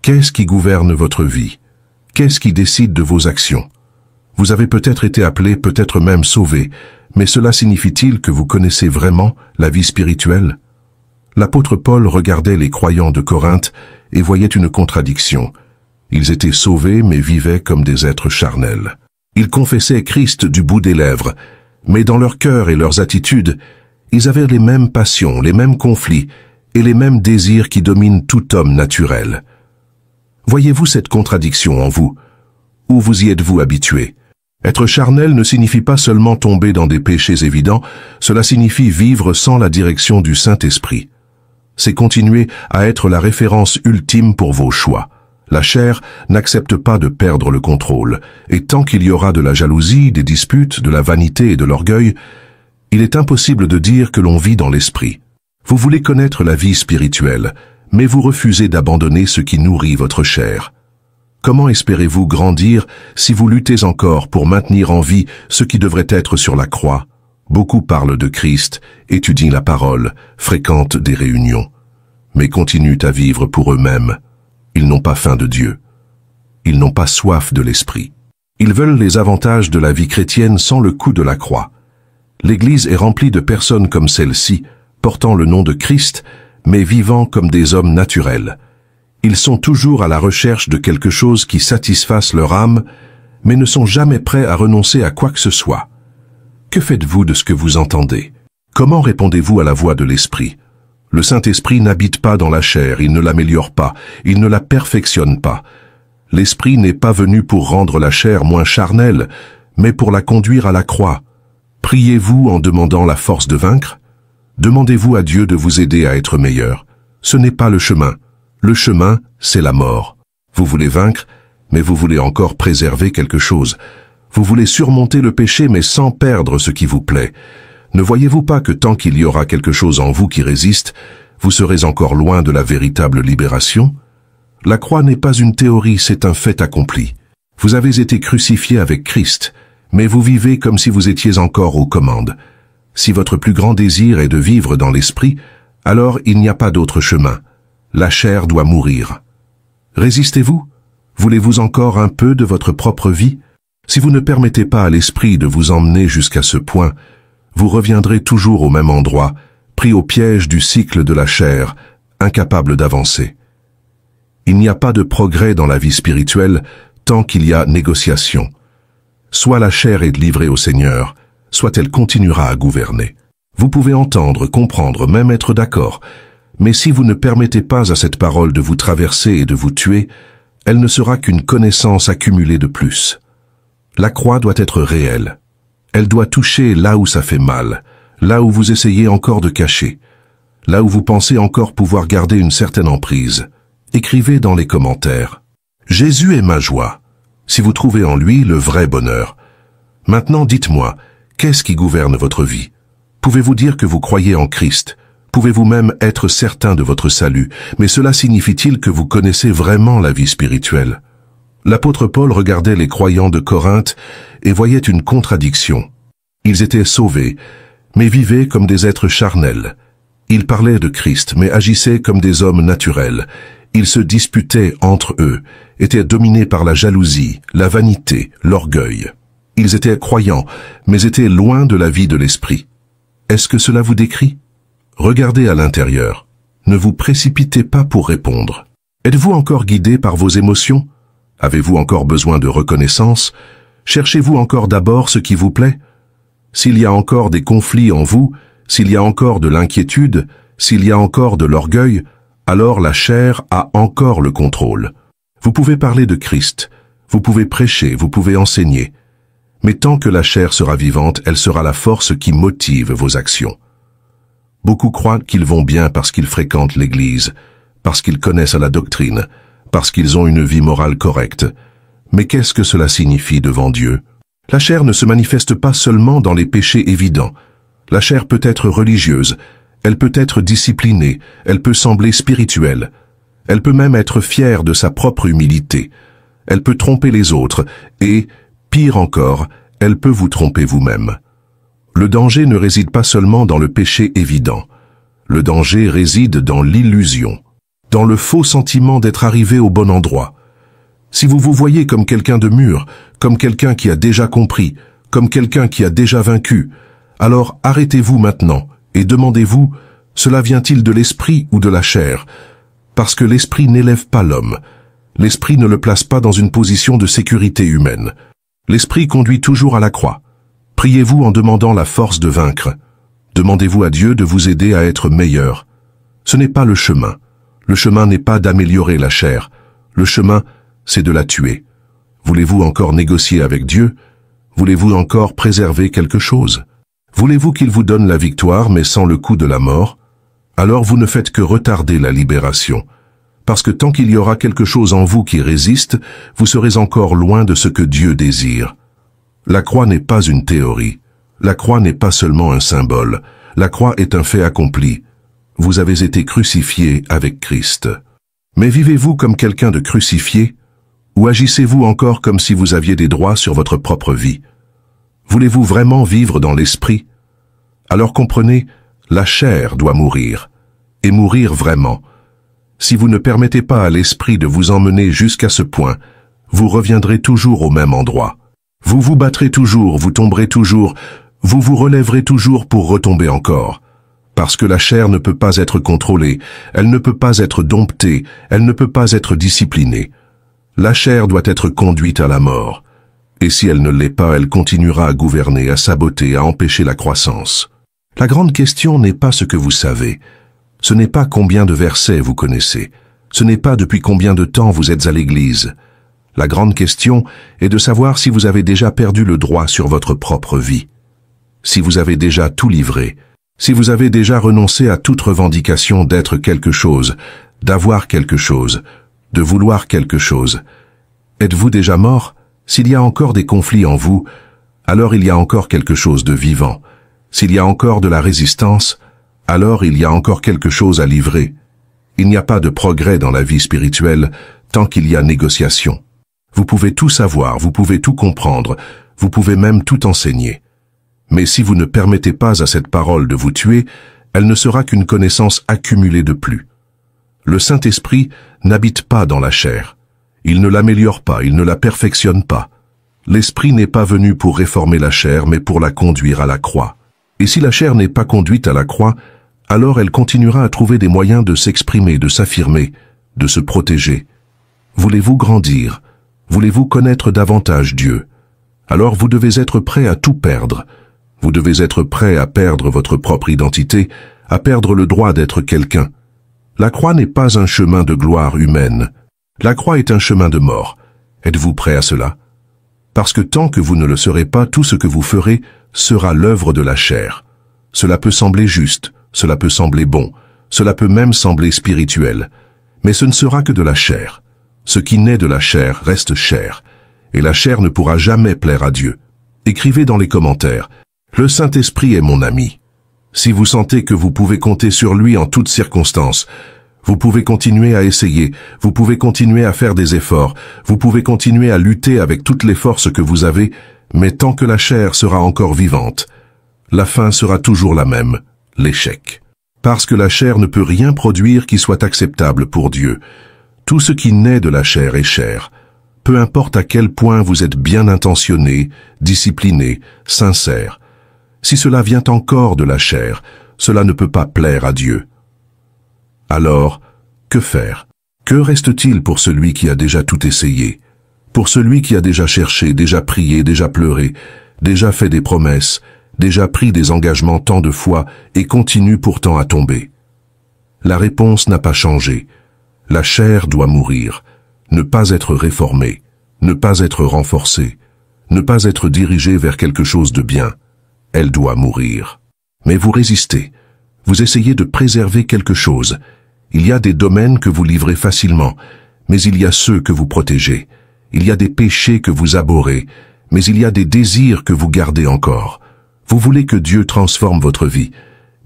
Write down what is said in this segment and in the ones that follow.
Qu'est-ce qui gouverne votre vie? Qu'est-ce qui décide de vos actions? Vous avez peut-être été appelé, peut-être même sauvé, mais cela signifie-t-il que vous connaissez vraiment la vie spirituelle? L'apôtre Paul regardait les croyants de Corinthe et voyait une contradiction. Ils étaient sauvés mais vivaient comme des êtres charnels. Ils confessaient Christ du bout des lèvres, mais dans leur cœur et leurs attitudes, ils avaient les mêmes passions, les mêmes conflits et les mêmes désirs qui dominent tout homme naturel. Voyez-vous cette contradiction en vous? Ou vous y êtes-vous habitué? Être charnel ne signifie pas seulement tomber dans des péchés évidents, cela signifie vivre sans la direction du Saint-Esprit. C'est continuer à être la référence ultime pour vos choix. La chair n'accepte pas de perdre le contrôle, et tant qu'il y aura de la jalousie, des disputes, de la vanité et de l'orgueil, il est impossible de dire que l'on vit dans l'esprit. Vous voulez connaître la vie spirituelle, mais vous refusez d'abandonner ce qui nourrit votre chair. Comment espérez-vous grandir si vous luttez encore pour maintenir en vie ce qui devrait être sur la croix? Beaucoup parlent de Christ, étudient la parole, fréquentent des réunions, mais continuent à vivre pour eux-mêmes. Ils n'ont pas faim de Dieu. Ils n'ont pas soif de l'esprit. Ils veulent les avantages de la vie chrétienne sans le coût de la croix. L'Église est remplie de personnes comme celle-ci, portant le nom de Christ, mais vivant comme des hommes naturels. Ils sont toujours à la recherche de quelque chose qui satisfasse leur âme, mais ne sont jamais prêts à renoncer à quoi que ce soit. Que faites-vous de ce que vous entendez? Comment répondez-vous à la voix de l'Esprit? Le Saint-Esprit n'habite pas dans la chair, il ne l'améliore pas, il ne la perfectionne pas. L'Esprit n'est pas venu pour rendre la chair moins charnelle, mais pour la conduire à la croix. Priez-vous en demandant la force de vaincre? Demandez-vous à Dieu de vous aider à être meilleur. Ce n'est pas le chemin. Le chemin, c'est la mort. Vous voulez vaincre, mais vous voulez encore préserver quelque chose. Vous voulez surmonter le péché, mais sans perdre ce qui vous plaît. Ne voyez-vous pas que tant qu'il y aura quelque chose en vous qui résiste, vous serez encore loin de la véritable libération? La croix n'est pas une théorie, c'est un fait accompli. Vous avez été crucifié avec Christ, mais vous vivez comme si vous étiez encore aux commandes. Si votre plus grand désir est de vivre dans l'esprit, alors il n'y a pas d'autre chemin. La chair doit mourir. Résistez-vous? Voulez-vous encore un peu de votre propre vie? Si vous ne permettez pas à l'esprit de vous emmener jusqu'à ce point, vous reviendrez toujours au même endroit, pris au piège du cycle de la chair, incapable d'avancer. Il n'y a pas de progrès dans la vie spirituelle tant qu'il y a négociation. Soit la chair est livrée au Seigneur, soit elle continuera à gouverner. Vous pouvez entendre, comprendre, même être d'accord, mais si vous ne permettez pas à cette parole de vous traverser et de vous tuer, elle ne sera qu'une connaissance accumulée de plus. La croix doit être réelle. Elle doit toucher là où ça fait mal, là où vous essayez encore de cacher, là où vous pensez encore pouvoir garder une certaine emprise. Écrivez dans les commentaires. Jésus est ma joie. Si vous trouvez en lui le vrai bonheur. Maintenant dites-moi, qu'est-ce qui gouverne votre vie? Pouvez-vous dire que vous croyez en Christ? Pouvez-vous même être certain de votre salut? Mais cela signifie-t-il que vous connaissez vraiment la vie spirituelle? L'apôtre Paul regardait les croyants de Corinthe et voyait une contradiction. Ils étaient sauvés, mais vivaient comme des êtres charnels. Ils parlaient de Christ, mais agissaient comme des hommes naturels. Ils se disputaient entre eux, étaient dominés par la jalousie, la vanité, l'orgueil. Ils étaient croyants, mais étaient loin de la vie de l'esprit. Est-ce que cela vous décrit? Regardez à l'intérieur. Ne vous précipitez pas pour répondre. Êtes-vous encore guidé par vos émotions? Avez-vous encore besoin de reconnaissance? Cherchez-vous encore d'abord ce qui vous plaît? S'il y a encore des conflits en vous, s'il y a encore de l'inquiétude, s'il y a encore de l'orgueil, alors la chair a encore le contrôle. Vous pouvez parler de Christ, vous pouvez prêcher, vous pouvez enseigner. Mais tant que la chair sera vivante, elle sera la force qui motive vos actions. Beaucoup croient qu'ils vont bien parce qu'ils fréquentent l'Église, parce qu'ils connaissent la doctrine, parce qu'ils ont une vie morale correcte. Mais qu'est-ce que cela signifie devant Dieu? La chair ne se manifeste pas seulement dans les péchés évidents. La chair peut être religieuse, elle peut être disciplinée, elle peut sembler spirituelle. Elle peut même être fière de sa propre humilité. Elle peut tromper les autres et, pire encore, elle peut vous tromper vous-même. Le danger ne réside pas seulement dans le péché évident. Le danger réside dans l'illusion. dans le faux sentiment d'être arrivé au bon endroit. Si vous vous voyez comme quelqu'un de mûr, comme quelqu'un qui a déjà compris, comme quelqu'un qui a déjà vaincu, alors arrêtez-vous maintenant et demandez-vous, cela vient-il de l'esprit ou de la chair? Parce que l'esprit n'élève pas l'homme. L'esprit ne le place pas dans une position de sécurité humaine. L'esprit conduit toujours à la croix. Priez-vous en demandant la force de vaincre. Demandez-vous à Dieu de vous aider à être meilleur. Ce n'est pas le chemin. Le chemin n'est pas d'améliorer la chair. Le chemin, c'est de la tuer. Voulez-vous encore négocier avec Dieu? Voulez-vous encore préserver quelque chose? Voulez-vous qu'il vous donne la victoire mais sans le coup de la mort? Alors vous ne faites que retarder la libération. Parce que tant qu'il y aura quelque chose en vous qui résiste, vous serez encore loin de ce que Dieu désire. La croix n'est pas une théorie. La croix n'est pas seulement un symbole. La croix est un fait accompli. Vous avez été crucifié avec Christ. Mais vivez-vous comme quelqu'un de crucifié? Ou agissez-vous encore comme si vous aviez des droits sur votre propre vie? Voulez-vous vraiment vivre dans l'esprit? Alors comprenez, la chair doit mourir. Et mourir vraiment. Si vous ne permettez pas à l'esprit de vous emmener jusqu'à ce point, vous reviendrez toujours au même endroit. Vous vous battrez toujours, vous tomberez toujours, vous vous relèverez toujours pour retomber encore. Parce que la chair ne peut pas être contrôlée, elle ne peut pas être domptée, elle ne peut pas être disciplinée. La chair doit être conduite à la mort. Et si elle ne l'est pas, elle continuera à gouverner, à saboter, à empêcher la croissance. La grande question n'est pas ce que vous savez. Ce n'est pas combien de versets vous connaissez. Ce n'est pas depuis combien de temps vous êtes à l'église. La grande question est de savoir si vous avez déjà perdu le droit sur votre propre vie. Si vous avez déjà tout livré. Si vous avez déjà renoncé à toute revendication d'être quelque chose, d'avoir quelque chose, de vouloir quelque chose. Êtes-vous déjà mort? S'il y a encore des conflits en vous, alors il y a encore quelque chose de vivant. S'il y a encore de la résistance, alors il y a encore quelque chose à livrer. Il n'y a pas de progrès dans la vie spirituelle tant qu'il y a négociation. Vous pouvez tout savoir, vous pouvez tout comprendre, vous pouvez même tout enseigner. Mais si vous ne permettez pas à cette parole de vous tuer, elle ne sera qu'une connaissance accumulée de plus. Le Saint-Esprit n'habite pas dans la chair. Il ne l'améliore pas, il ne la perfectionne pas. L'Esprit n'est pas venu pour réformer la chair, mais pour la conduire à la croix. Et si la chair n'est pas conduite à la croix, alors elle continuera à trouver des moyens de s'exprimer, de s'affirmer, de se protéger. Voulez-vous grandir? Voulez-vous connaître davantage Dieu? Alors vous devez être prêt à tout perdre. Vous devez être prêt à perdre votre propre identité, à perdre le droit d'être quelqu'un. La croix n'est pas un chemin de gloire humaine. La croix est un chemin de mort. Êtes-vous prêt à cela? Parce que tant que vous ne le serez pas, tout ce que vous ferez sera l'œuvre de la chair. Cela peut sembler juste, cela peut sembler bon, cela peut même sembler spirituel. Mais ce ne sera que de la chair. Ce qui naît de la chair reste chair. Et la chair ne pourra jamais plaire à Dieu. Écrivez dans les commentaires. Le Saint-Esprit est mon ami. Si vous sentez que vous pouvez compter sur lui en toutes circonstances, vous pouvez continuer à essayer, vous pouvez continuer à faire des efforts, vous pouvez continuer à lutter avec toutes les forces que vous avez, mais tant que la chair sera encore vivante, la fin sera toujours la même, l'échec. Parce que la chair ne peut rien produire qui soit acceptable pour Dieu. Tout ce qui naît de la chair est chair. Peu importe à quel point vous êtes bien intentionné, discipliné, sincère. Si cela vient encore de la chair, cela ne peut pas plaire à Dieu. Alors, que faire? Que reste-t-il pour celui qui a déjà tout essayé? Pour celui qui a déjà cherché, déjà prié, déjà pleuré, déjà fait des promesses, déjà pris des engagements tant de fois et continue pourtant à tomber? La réponse n'a pas changé. La chair doit mourir, ne pas être réformée, ne pas être renforcée, ne pas être dirigée vers quelque chose de bien. Elle doit mourir. Mais vous résistez. Vous essayez de préserver quelque chose. Il y a des domaines que vous livrez facilement, mais il y a ceux que vous protégez. Il y a des péchés que vous abhorrez, mais il y a des désirs que vous gardez encore. Vous voulez que Dieu transforme votre vie,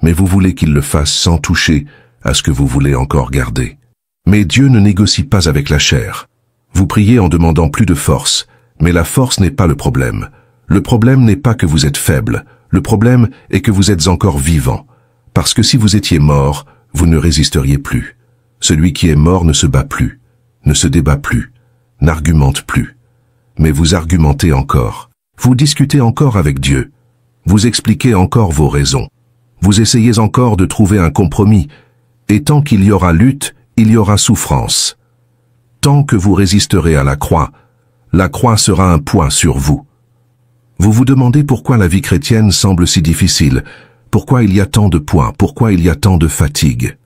mais vous voulez qu'il le fasse sans toucher à ce que vous voulez encore garder. Mais Dieu ne négocie pas avec la chair. Vous priez en demandant plus de force, mais la force n'est pas le problème. Le problème n'est pas que vous êtes faible. Le problème est que vous êtes encore vivant, parce que si vous étiez mort, vous ne résisteriez plus. Celui qui est mort ne se bat plus, ne se débat plus, n'argumente plus. Mais vous argumentez encore. Vous discutez encore avec Dieu. Vous expliquez encore vos raisons. Vous essayez encore de trouver un compromis. Et tant qu'il y aura lutte, il y aura souffrance. Tant que vous résisterez à la croix sera un poids sur vous. Vous vous demandez pourquoi la vie chrétienne semble si difficile, pourquoi il y a tant de poids, pourquoi il y a tant de fatigue.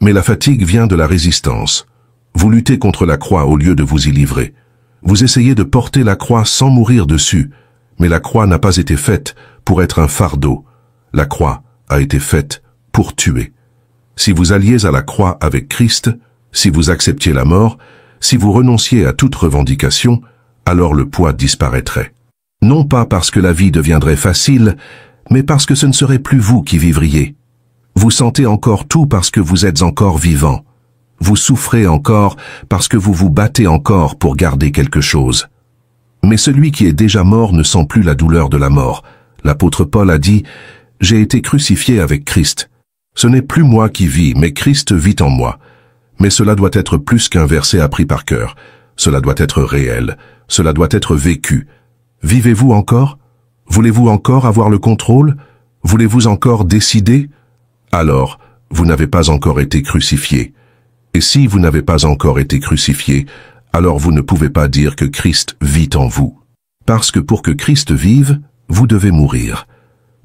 Mais la fatigue vient de la résistance. Vous luttez contre la croix au lieu de vous y livrer. Vous essayez de porter la croix sans mourir dessus, mais la croix n'a pas été faite pour être un fardeau. La croix a été faite pour tuer. Si vous alliez à la croix avec Christ, si vous acceptiez la mort, si vous renonciez à toute revendication, alors le poids disparaîtrait. Non pas parce que la vie deviendrait facile, mais parce que ce ne serait plus vous qui vivriez. Vous sentez encore tout parce que vous êtes encore vivant. Vous souffrez encore parce que vous vous battez encore pour garder quelque chose. Mais celui qui est déjà mort ne sent plus la douleur de la mort. L'apôtre Paul a dit « J'ai été crucifié avec Christ. Ce n'est plus moi qui vis, mais Christ vit en moi. » Mais cela doit être plus qu'un verset appris par cœur. Cela doit être réel. Cela doit être vécu. Vivez-vous encore? Voulez-vous encore avoir le contrôle? Voulez-vous encore décider? Alors, vous n'avez pas encore été crucifié. Et si vous n'avez pas encore été crucifié, alors vous ne pouvez pas dire que Christ vit en vous. Parce que pour que Christ vive, vous devez mourir.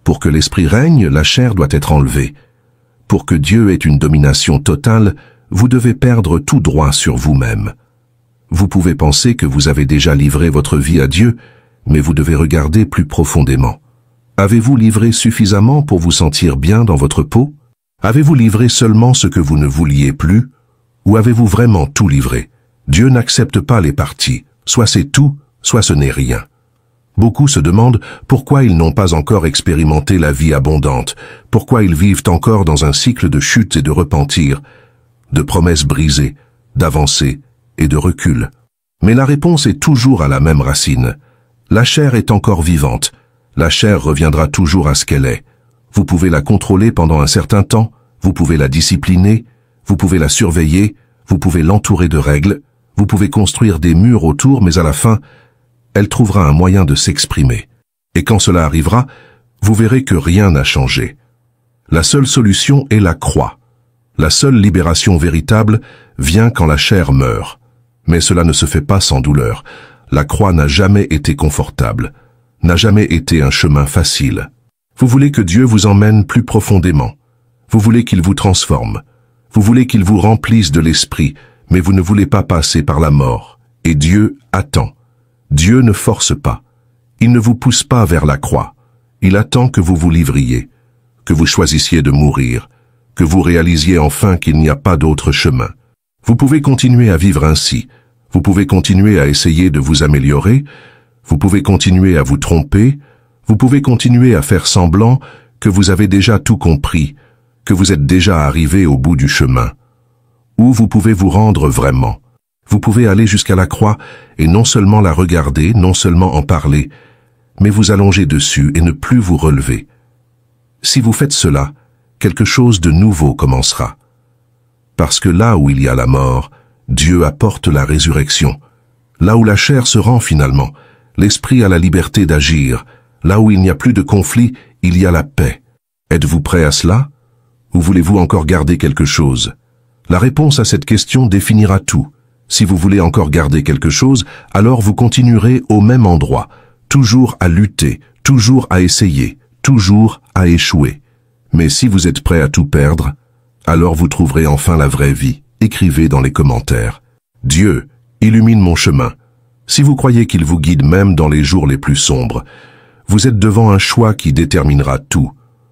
Pour que l'esprit règne, la chair doit être enlevée. Pour que Dieu ait une domination totale, vous devez perdre tout droit sur vous-même. Vous pouvez penser que vous avez déjà livré votre vie à Dieu, mais vous devez regarder plus profondément. Avez-vous livré suffisamment pour vous sentir bien dans votre peau? Avez-vous livré seulement ce que vous ne vouliez plus? Ou avez-vous vraiment tout livré? Dieu n'accepte pas les parties, soit c'est tout, soit ce n'est rien. Beaucoup se demandent pourquoi ils n'ont pas encore expérimenté la vie abondante, pourquoi ils vivent encore dans un cycle de chute et de repentir, de promesses brisées, d'avancées et de recul. Mais la réponse est toujours à la même racine. La chair est encore vivante. La chair reviendra toujours à ce qu'elle est. Vous pouvez la contrôler pendant un certain temps, vous pouvez la discipliner, vous pouvez la surveiller, vous pouvez l'entourer de règles, vous pouvez construire des murs autour, mais à la fin, elle trouvera un moyen de s'exprimer. Et quand cela arrivera, vous verrez que rien n'a changé. La seule solution est la croix. La seule libération véritable vient quand la chair meurt. Mais cela ne se fait pas sans douleur. La croix n'a jamais été confortable, n'a jamais été un chemin facile. Vous voulez que Dieu vous emmène plus profondément. Vous voulez qu'il vous transforme. Vous voulez qu'il vous remplisse de l'esprit, mais vous ne voulez pas passer par la mort. Et Dieu attend. Dieu ne force pas. Il ne vous pousse pas vers la croix. Il attend que vous vous livriez, que vous choisissiez de mourir, que vous réalisiez enfin qu'il n'y a pas d'autre chemin. Vous pouvez continuer à vivre ainsi. Vous pouvez continuer à essayer de vous améliorer. Vous pouvez continuer à vous tromper. Vous pouvez continuer à faire semblant que vous avez déjà tout compris, que vous êtes déjà arrivé au bout du chemin. Ou vous pouvez vous rendre vraiment. Vous pouvez aller jusqu'à la croix et non seulement la regarder, non seulement en parler, mais vous allonger dessus et ne plus vous relever. Si vous faites cela, quelque chose de nouveau commencera. Parce que là où il y a la mort, Dieu apporte la résurrection. Là où la chair se rend finalement, l'esprit a la liberté d'agir. Là où il n'y a plus de conflit, il y a la paix. Êtes-vous prêt à cela? Ou voulez-vous encore garder quelque chose? La réponse à cette question définira tout. Si vous voulez encore garder quelque chose, alors vous continuerez au même endroit, toujours à lutter, toujours à essayer, toujours à échouer. Mais si vous êtes prêt à tout perdre, alors vous trouverez enfin la vraie vie. Écrivez dans les commentaires. Dieu, illumine mon chemin. Si vous croyez qu'il vous guide même dans les jours les plus sombres, vous êtes devant un choix qui déterminera tout.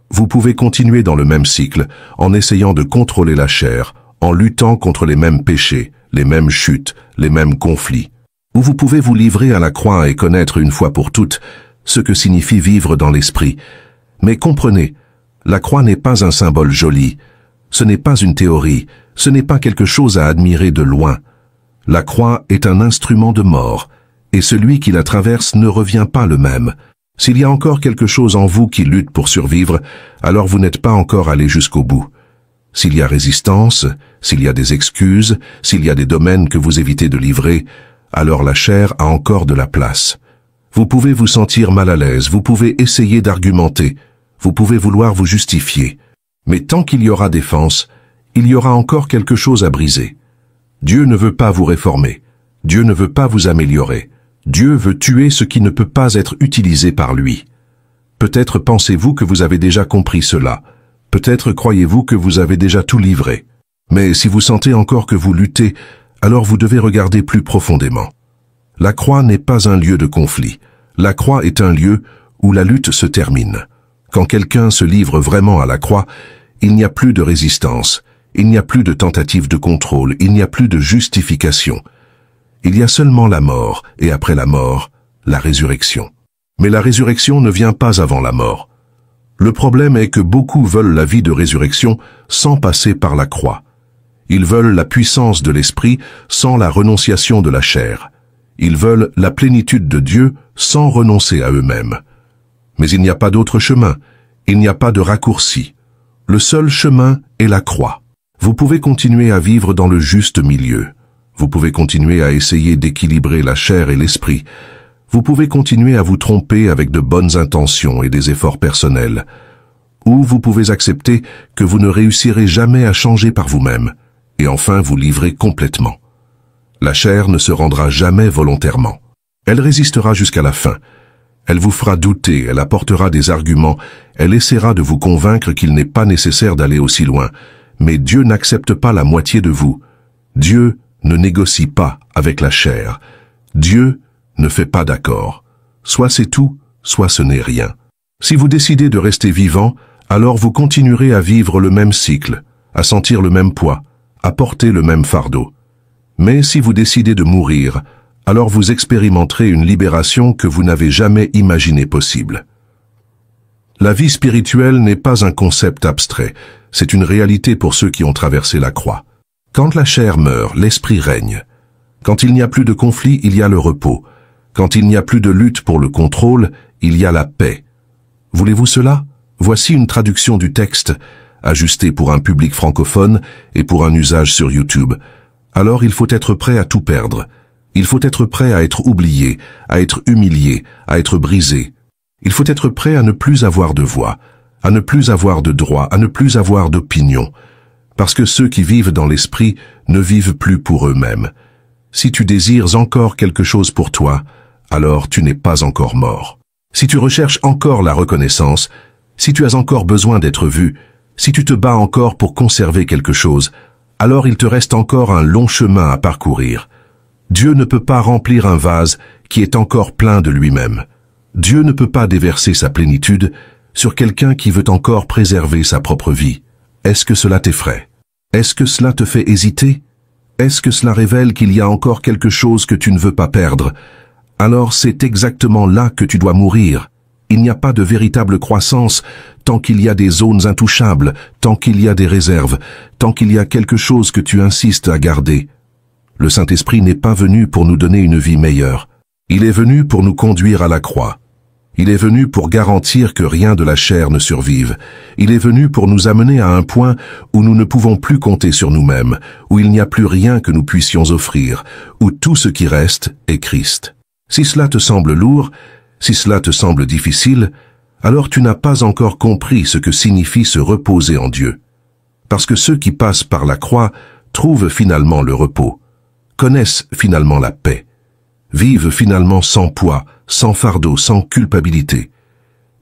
Vous pouvez continuer dans le même cycle, en essayant de contrôler la chair, en luttant contre les mêmes péchés, les mêmes chutes, les mêmes conflits. Ou vous pouvez vous livrer à la croix et connaître une fois pour toutes ce que signifie vivre dans l'esprit. Mais comprenez, la croix n'est pas un symbole joli. Ce n'est pas une théorie, ce n'est pas quelque chose à admirer de loin. La croix est un instrument de mort, et celui qui la traverse ne revient pas le même. S'il y a encore quelque chose en vous qui lutte pour survivre, alors vous n'êtes pas encore allé jusqu'au bout. S'il y a résistance, s'il y a des excuses, s'il y a des domaines que vous évitez de livrer, alors la chair a encore de la place. Vous pouvez vous sentir mal à l'aise, vous pouvez essayer d'argumenter, vous pouvez vouloir vous justifier. Mais tant qu'il y aura défense, il y aura encore quelque chose à briser. Dieu ne veut pas vous réformer. Dieu ne veut pas vous améliorer. Dieu veut tuer ce qui ne peut pas être utilisé par lui. Peut-être pensez-vous que vous avez déjà compris cela. Peut-être croyez-vous que vous avez déjà tout livré. Mais si vous sentez encore que vous luttez, alors vous devez regarder plus profondément. La croix n'est pas un lieu de conflit. La croix est un lieu où la lutte se termine. Quand quelqu'un se livre vraiment à la croix, il n'y a plus de résistance, il n'y a plus de tentative de contrôle, il n'y a plus de justification. Il y a seulement la mort, et après la mort, la résurrection. Mais la résurrection ne vient pas avant la mort. Le problème est que beaucoup veulent la vie de résurrection sans passer par la croix. Ils veulent la puissance de l'esprit sans la renonciation de la chair. Ils veulent la plénitude de Dieu sans renoncer à eux-mêmes. Mais il n'y a pas d'autre chemin, il n'y a pas de raccourci. Le seul chemin est la croix. Vous pouvez continuer à vivre dans le juste milieu. Vous pouvez continuer à essayer d'équilibrer la chair et l'esprit. Vous pouvez continuer à vous tromper avec de bonnes intentions et des efforts personnels. Ou vous pouvez accepter que vous ne réussirez jamais à changer par vous-même, et enfin vous livrer complètement. La chair ne se rendra jamais volontairement. Elle résistera jusqu'à la fin. Elle vous fera douter, elle apportera des arguments, elle essaiera de vous convaincre qu'il n'est pas nécessaire d'aller aussi loin. Mais Dieu n'accepte pas la moitié de vous. Dieu ne négocie pas avec la chair. Dieu ne fait pas d'accord. Soit c'est tout, soit ce n'est rien. Si vous décidez de rester vivant, alors vous continuerez à vivre le même cycle, à sentir le même poids, à porter le même fardeau. Mais si vous décidez de mourir, alors vous expérimenterez une libération que vous n'avez jamais imaginée possible. La vie spirituelle n'est pas un concept abstrait, c'est une réalité pour ceux qui ont traversé la croix. Quand la chair meurt, l'esprit règne. Quand il n'y a plus de conflit, il y a le repos. Quand il n'y a plus de lutte pour le contrôle, il y a la paix. Voulez-vous cela? Voici une traduction du texte, ajustée pour un public francophone et pour un usage sur YouTube. Alors il faut être prêt à tout perdre. Il faut être prêt à être oublié, à être humilié, à être brisé. Il faut être prêt à ne plus avoir de voix, à ne plus avoir de droit, à ne plus avoir d'opinion. Parce que ceux qui vivent dans l'esprit ne vivent plus pour eux-mêmes. Si tu désires encore quelque chose pour toi, alors tu n'es pas encore mort. Si tu recherches encore la reconnaissance, si tu as encore besoin d'être vu, si tu te bats encore pour conserver quelque chose, alors il te reste encore un long chemin à parcourir. Dieu ne peut pas remplir un vase qui est encore plein de lui-même. Dieu ne peut pas déverser sa plénitude sur quelqu'un qui veut encore préserver sa propre vie. Est-ce que cela t'effraie? Est-ce que cela te fait hésiter? Est-ce que cela révèle qu'il y a encore quelque chose que tu ne veux pas perdre? Alors c'est exactement là que tu dois mourir. Il n'y a pas de véritable croissance tant qu'il y a des zones intouchables, tant qu'il y a des réserves, tant qu'il y a quelque chose que tu insistes à garder. Le Saint-Esprit n'est pas venu pour nous donner une vie meilleure. Il est venu pour nous conduire à la croix. Il est venu pour garantir que rien de la chair ne survive. Il est venu pour nous amener à un point où nous ne pouvons plus compter sur nous-mêmes, où il n'y a plus rien que nous puissions offrir, où tout ce qui reste est Christ. Si cela te semble lourd, si cela te semble difficile, alors tu n'as pas encore compris ce que signifie se reposer en Dieu. Parce que ceux qui passent par la croix trouvent finalement le repos, connaissent finalement la paix, vivent finalement sans poids, sans fardeau, sans culpabilité.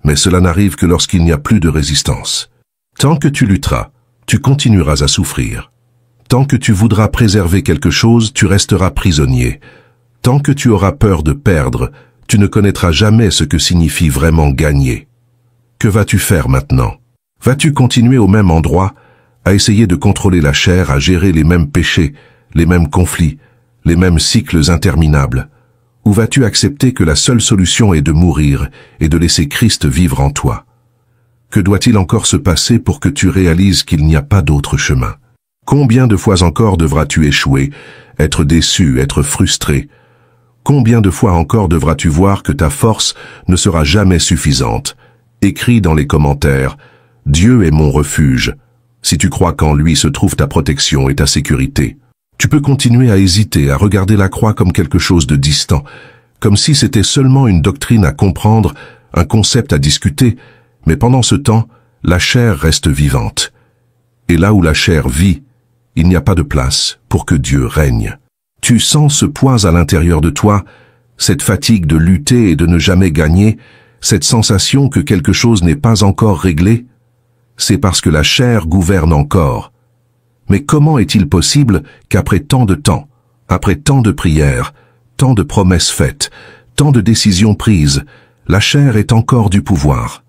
Mais cela n'arrive que lorsqu'il n'y a plus de résistance. Tant que tu lutteras, tu continueras à souffrir. Tant que tu voudras préserver quelque chose, tu resteras prisonnier. Tant que tu auras peur de perdre, tu ne connaîtras jamais ce que signifie vraiment gagner. Que vas-tu faire maintenant? Vas-tu continuer au même endroit, à essayer de contrôler la chair, à gérer les mêmes péchés, les mêmes conflits, les mêmes cycles interminables? Ou vas-tu accepter que la seule solution est de mourir et de laisser Christ vivre en toi? Que doit-il encore se passer pour que tu réalises qu'il n'y a pas d'autre chemin? Combien de fois encore devras-tu échouer, être déçu, être frustré? Combien de fois encore devras-tu voir que ta force ne sera jamais suffisante? Écris dans les commentaires « Dieu est mon refuge » Si tu crois qu'en lui se trouve ta protection et ta sécurité, tu peux continuer à hésiter, à regarder la croix comme quelque chose de distant, comme si c'était seulement une doctrine à comprendre, un concept à discuter, mais pendant ce temps, la chair reste vivante. Et là où la chair vit, il n'y a pas de place pour que Dieu règne. Tu sens ce poids à l'intérieur de toi, cette fatigue de lutter et de ne jamais gagner, cette sensation que quelque chose n'est pas encore réglé. C'est parce que la chair gouverne encore. Mais comment est-il possible qu'après tant de temps, après tant de prières, tant de promesses faites, tant de décisions prises, la chair ait encore du pouvoir?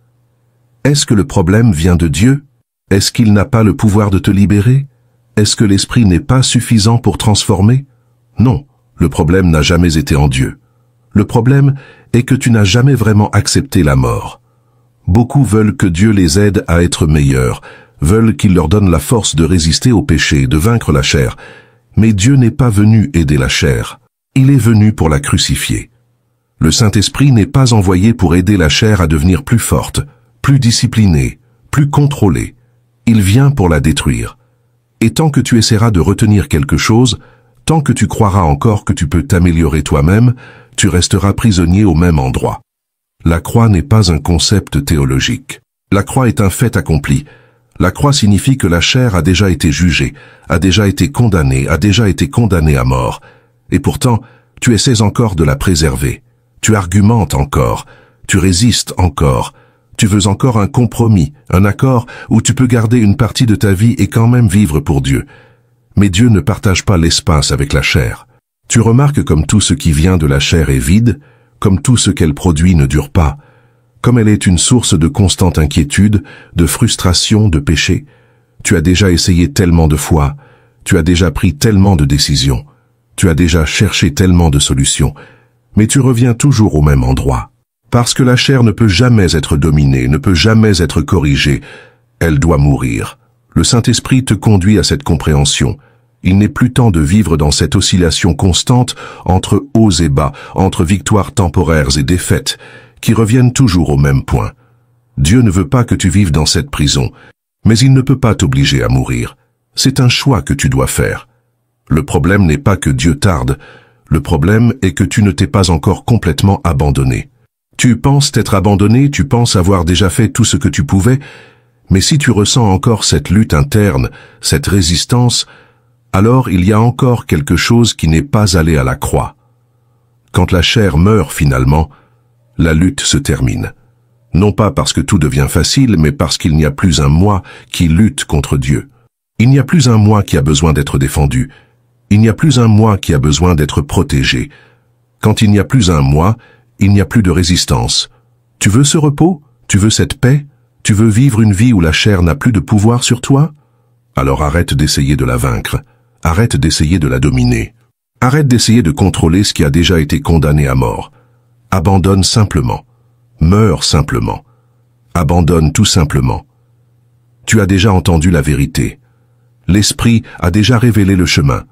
Est-ce que le problème vient de Dieu? Est-ce qu'il n'a pas le pouvoir de te libérer? Est-ce que l'esprit n'est pas suffisant pour transformer? Non, le problème n'a jamais été en Dieu. Le problème est que tu n'as jamais vraiment accepté la mort. Beaucoup veulent que Dieu les aide à être meilleurs, veulent qu'il leur donne la force de résister au péché, de vaincre la chair. Mais Dieu n'est pas venu aider la chair. Il est venu pour la crucifier. Le Saint-Esprit n'est pas envoyé pour aider la chair à devenir plus forte, plus disciplinée, plus contrôlée. Il vient pour la détruire. Et tant que tu essaieras de retenir quelque chose, tant que tu croiras encore que tu peux t'améliorer toi-même, tu resteras prisonnier au même endroit. La croix n'est pas un concept théologique. La croix est un fait accompli. La croix signifie que la chair a déjà été jugée, a déjà été condamnée à mort. Et pourtant, tu essaies encore de la préserver. Tu argumentes encore. Tu résistes encore. Tu veux encore un compromis, un accord où tu peux garder une partie de ta vie et quand même vivre pour Dieu. Mais Dieu ne partage pas l'espace avec la chair. Tu remarques comme tout ce qui vient de la chair est vide, comme tout ce qu'elle produit ne dure pas, comme elle est une source de constante inquiétude, de frustration, de péché. Tu as déjà essayé tellement de fois, tu as déjà pris tellement de décisions, tu as déjà cherché tellement de solutions, mais tu reviens toujours au même endroit. Parce que la chair ne peut jamais être dominée, ne peut jamais être corrigée, elle doit mourir. Le Saint-Esprit te conduit à cette compréhension. Il n'est plus temps de vivre dans cette oscillation constante entre hauts et bas, entre victoires temporaires et défaites, qui reviennent toujours au même point. Dieu ne veut pas que tu vives dans cette prison, mais il ne peut pas t'obliger à mourir. C'est un choix que tu dois faire. Le problème n'est pas que Dieu tarde, le problème est que tu ne t'es pas encore complètement abandonné. Tu penses t'être abandonné, tu penses avoir déjà fait tout ce que tu pouvais, mais si tu ressens encore cette lutte interne, cette résistance, alors il y a encore quelque chose qui n'est pas allé à la croix. Quand la chair meurt finalement, la lutte se termine. Non pas parce que tout devient facile, mais parce qu'il n'y a plus un moi qui lutte contre Dieu. Il n'y a plus un moi qui a besoin d'être défendu. Il n'y a plus un moi qui a besoin d'être protégé. Quand il n'y a plus un moi, il n'y a plus de résistance. Tu veux ce repos? Tu veux cette paix? Tu veux vivre une vie où la chair n'a plus de pouvoir sur toi? Alors arrête d'essayer de la vaincre. Arrête d'essayer de la dominer. Arrête d'essayer de contrôler ce qui a déjà été condamné à mort. Abandonne simplement. Meurs simplement. Abandonne tout simplement. Tu as déjà entendu la vérité. L'Esprit a déjà révélé le chemin.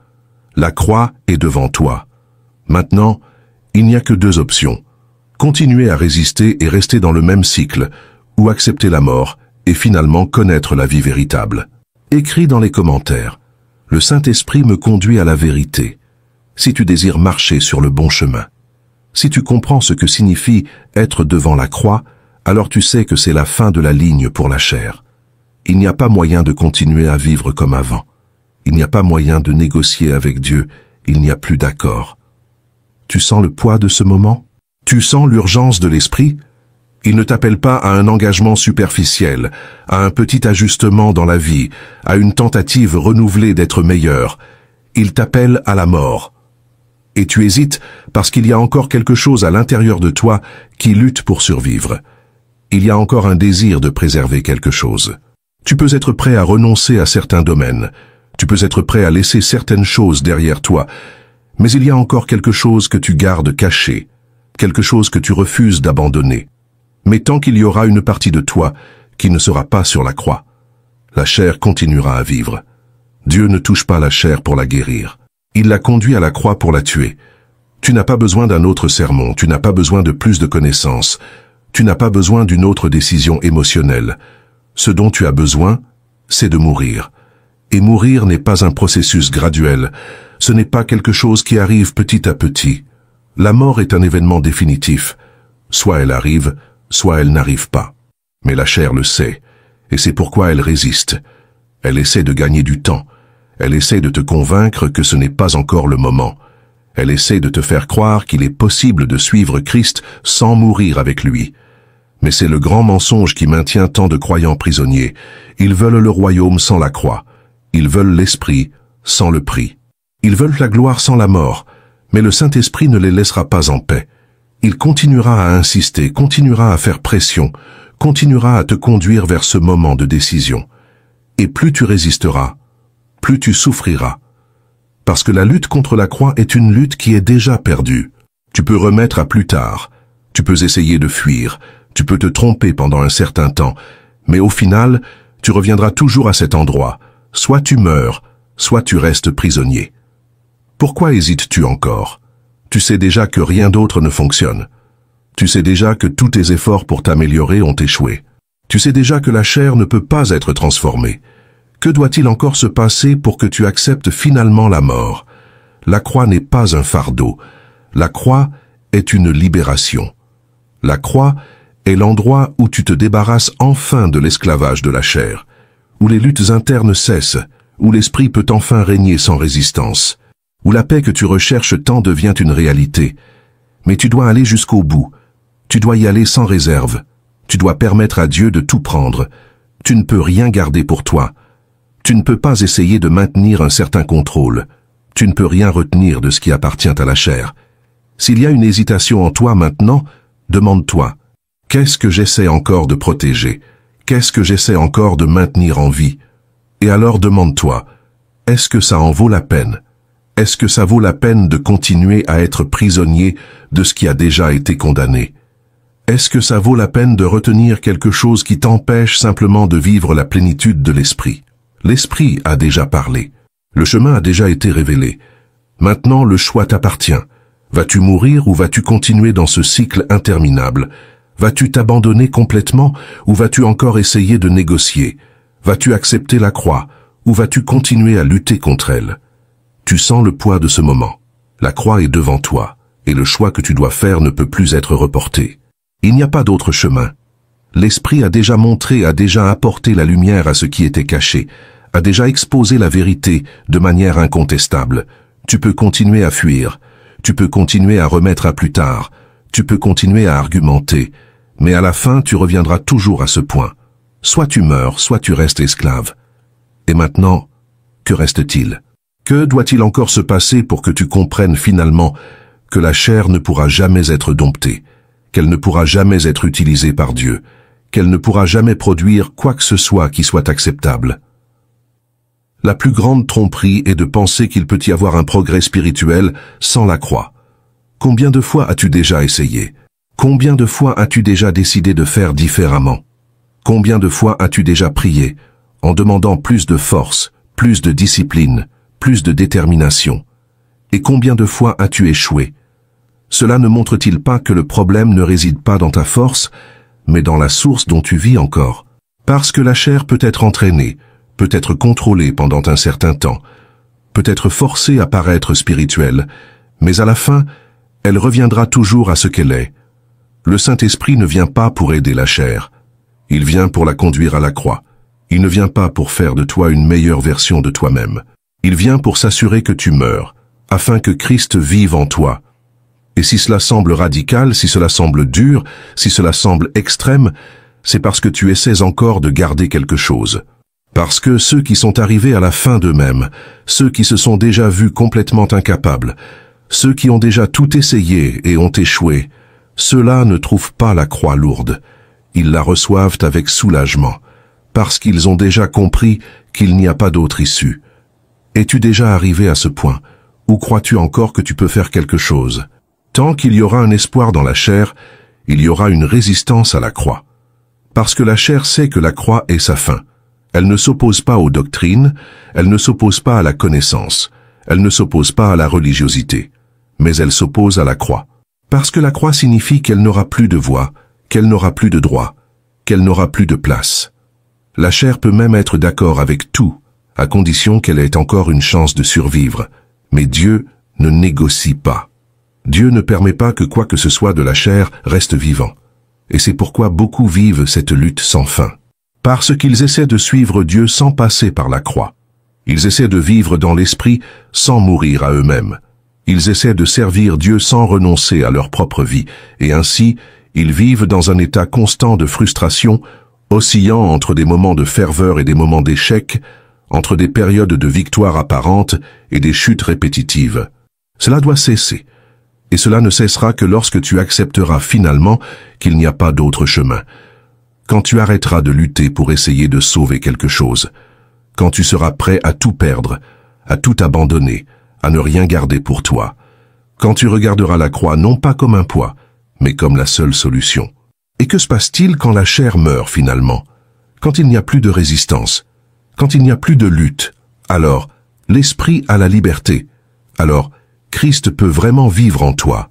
La croix est devant toi. Maintenant, il n'y a que deux options. Continuer à résister et rester dans le même cycle, ou accepter la mort et finalement connaître la vie véritable. Écris dans les commentaires. Le Saint-Esprit me conduit à la vérité. Si tu désires marcher sur le bon chemin. Si tu comprends ce que signifie être devant la croix, alors tu sais que c'est la fin de la ligne pour la chair. Il n'y a pas moyen de continuer à vivre comme avant. Il n'y a pas moyen de négocier avec Dieu. Il n'y a plus d'accord. Tu sens le poids de ce moment? Tu sens l'urgence de l'Esprit? Il ne t'appelle pas à un engagement superficiel, à un petit ajustement dans la vie, à une tentative renouvelée d'être meilleur. Il t'appelle à la mort. Et tu hésites parce qu'il y a encore quelque chose à l'intérieur de toi qui lutte pour survivre. Il y a encore un désir de préserver quelque chose. Tu peux être prêt à renoncer à certains domaines. Tu peux être prêt à laisser certaines choses derrière toi. Mais il y a encore quelque chose que tu gardes caché, quelque chose que tu refuses d'abandonner. Mais tant qu'il y aura une partie de toi qui ne sera pas sur la croix, la chair continuera à vivre. Dieu ne touche pas la chair pour la guérir. Il l'a conduit à la croix pour la tuer. Tu n'as pas besoin d'un autre sermon, tu n'as pas besoin de plus de connaissances, tu n'as pas besoin d'une autre décision émotionnelle. Ce dont tu as besoin, c'est de mourir. Et mourir n'est pas un processus graduel, ce n'est pas quelque chose qui arrive petit à petit. La mort est un événement définitif. Soit elle arrive, soit elle n'arrive pas. Mais la chair le sait, et c'est pourquoi elle résiste. Elle essaie de gagner du temps. Elle essaie de te convaincre que ce n'est pas encore le moment. Elle essaie de te faire croire qu'il est possible de suivre Christ sans mourir avec lui. Mais c'est le grand mensonge qui maintient tant de croyants prisonniers. Ils veulent le royaume sans la croix. Ils veulent l'esprit sans le prix. Ils veulent la gloire sans la mort, mais le Saint-Esprit ne les laissera pas en paix. Il continuera à insister, continuera à faire pression, continuera à te conduire vers ce moment de décision. Et plus tu résisteras, plus tu souffriras. Parce que la lutte contre la croix est une lutte qui est déjà perdue. Tu peux remettre à plus tard, tu peux essayer de fuir, tu peux te tromper pendant un certain temps, mais au final, tu reviendras toujours à cet endroit. Soit tu meurs, soit tu restes prisonnier. Pourquoi hésites-tu encore? Tu sais déjà que rien d'autre ne fonctionne. Tu sais déjà que tous tes efforts pour t'améliorer ont échoué. Tu sais déjà que la chair ne peut pas être transformée. Que doit-il encore se passer pour que tu acceptes finalement la mort? La croix n'est pas un fardeau. La croix est une libération. La croix est l'endroit où tu te débarrasses enfin de l'esclavage de la chair, où les luttes internes cessent, où l'esprit peut enfin régner sans résistance, où la paix que tu recherches tant devient une réalité. Mais tu dois aller jusqu'au bout. Tu dois y aller sans réserve. Tu dois permettre à Dieu de tout prendre. Tu ne peux rien garder pour toi. Tu ne peux pas essayer de maintenir un certain contrôle. Tu ne peux rien retenir de ce qui appartient à la chair. S'il y a une hésitation en toi maintenant, demande-toi, qu'est-ce que j'essaie encore de protéger? Qu'est-ce que j'essaie encore de maintenir en vie? Et alors demande-toi, est-ce que ça en vaut la peine? Est-ce que ça vaut la peine de continuer à être prisonnier de ce qui a déjà été condamné? Est-ce que ça vaut la peine de retenir quelque chose qui t'empêche simplement de vivre la plénitude de l'esprit? L'esprit a déjà parlé. Le chemin a déjà été révélé. Maintenant, le choix t'appartient. Vas-tu mourir ou vas-tu continuer dans ce cycle interminable? Vas-tu t'abandonner complètement ou vas-tu encore essayer de négocier? Vas-tu accepter la croix ou vas-tu continuer à lutter contre elle? Tu sens le poids de ce moment. La croix est devant toi et le choix que tu dois faire ne peut plus être reporté. Il n'y a pas d'autre chemin. L'Esprit a déjà montré, a déjà apporté la lumière à ce qui était caché, a déjà exposé la vérité de manière incontestable. Tu peux continuer à fuir, tu peux continuer à remettre à plus tard, tu peux continuer à argumenter, mais à la fin tu reviendras toujours à ce point. Soit tu meurs, soit tu restes esclave. Et maintenant, que reste-t-il? Que doit-il encore se passer pour que tu comprennes finalement que la chair ne pourra jamais être domptée, qu'elle ne pourra jamais être utilisée par Dieu, qu'elle ne pourra jamais produire quoi que ce soit qui soit acceptable? La plus grande tromperie est de penser qu'il peut y avoir un progrès spirituel sans la croix. Combien de fois as-tu déjà essayé? Combien de fois as-tu déjà décidé de faire différemment? Combien de fois as-tu déjà prié, en demandant plus de force, plus de discipline, plus de détermination? Et combien de fois as-tu échoué? Cela ne montre-t-il pas que le problème ne réside pas dans ta force, mais dans la source dont tu vis encore? Parce que la chair peut être entraînée, peut être contrôlée pendant un certain temps, peut être forcée à paraître spirituelle, mais à la fin, elle reviendra toujours à ce qu'elle est. Le Saint-Esprit ne vient pas pour aider la chair. Il vient pour la conduire à la croix. Il ne vient pas pour faire de toi une meilleure version de toi-même. Il vient pour s'assurer que tu meurs, afin que Christ vive en toi. Et si cela semble radical, si cela semble dur, si cela semble extrême, c'est parce que tu essaies encore de garder quelque chose. Parce que ceux qui sont arrivés à la fin d'eux-mêmes, ceux qui se sont déjà vus complètement incapables, ceux qui ont déjà tout essayé et ont échoué, ceux-là ne trouvent pas la croix lourde. Ils la reçoivent avec soulagement, parce qu'ils ont déjà compris qu'il n'y a pas d'autre issue. Es-tu déjà arrivé à ce point? Ou crois-tu encore que tu peux faire quelque chose? Tant qu'il y aura un espoir dans la chair, il y aura une résistance à la croix. Parce que la chair sait que la croix est sa fin. Elle ne s'oppose pas aux doctrines, elle ne s'oppose pas à la connaissance, elle ne s'oppose pas à la religiosité, mais elle s'oppose à la croix. Parce que la croix signifie qu'elle n'aura plus de voix, qu'elle n'aura plus de droit, qu'elle n'aura plus de place. La chair peut même être d'accord avec tout, à condition qu'elle ait encore une chance de survivre. Mais Dieu ne négocie pas. Dieu ne permet pas que quoi que ce soit de la chair reste vivant. Et c'est pourquoi beaucoup vivent cette lutte sans fin. Parce qu'ils essaient de suivre Dieu sans passer par la croix. Ils essaient de vivre dans l'esprit sans mourir à eux-mêmes. Ils essaient de servir Dieu sans renoncer à leur propre vie, et ainsi, ils vivent dans un état constant de frustration, oscillant entre des moments de ferveur et des moments d'échec, entre des périodes de victoire apparente et des chutes répétitives. Cela doit cesser, et cela ne cessera que lorsque tu accepteras finalement qu'il n'y a pas d'autre chemin. Quand tu arrêteras de lutter pour essayer de sauver quelque chose, quand tu seras prêt à tout perdre, à tout abandonner, à ne rien garder pour toi, quand tu regarderas la croix non pas comme un poids, mais comme la seule solution. Et que se passe-t-il quand la chair meurt finalement? Quand il n'y a plus de résistance, quand il n'y a plus de lutte, alors l'esprit a la liberté. Alors Christ peut vraiment vivre en toi.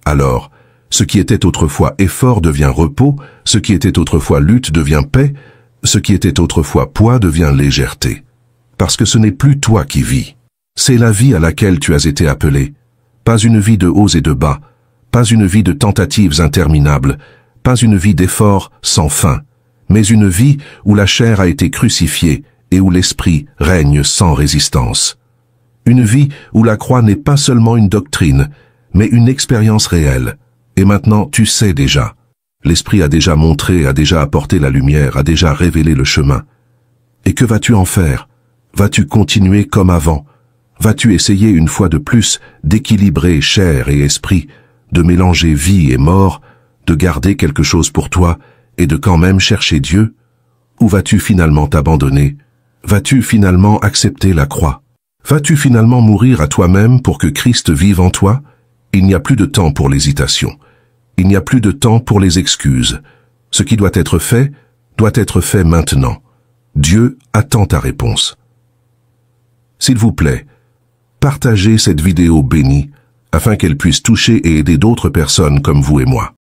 Alors, ce qui était autrefois effort devient repos, ce qui était autrefois lutte devient paix, ce qui était autrefois poids devient légèreté. Parce que ce n'est plus toi qui vis. C'est la vie à laquelle tu as été appelé. Pas une vie de hauts et de bas, pas une vie de tentatives interminables, pas une vie d'efforts sans fin, mais une vie où la chair a été crucifiée et où l'esprit règne sans résistance. Une vie où la croix n'est pas seulement une doctrine, mais une expérience réelle. Et maintenant, tu sais déjà. L'esprit a déjà montré, a déjà apporté la lumière, a déjà révélé le chemin. Et que vas-tu en faire? Vas-tu continuer comme avant? Vas-tu essayer une fois de plus d'équilibrer chair et esprit, de mélanger vie et mort, de garder quelque chose pour toi et de quand même chercher Dieu? Ou vas-tu finalement t'abandonner? Vas-tu finalement accepter la croix? Vas-tu finalement mourir à toi-même pour que Christ vive en toi? Il n'y a plus de temps pour l'hésitation. Il n'y a plus de temps pour les excuses. Ce qui doit être fait maintenant. Dieu attend ta réponse. S'il vous plaît, partagez cette vidéo bénie afin qu'elle puisse toucher et aider d'autres personnes comme vous et moi.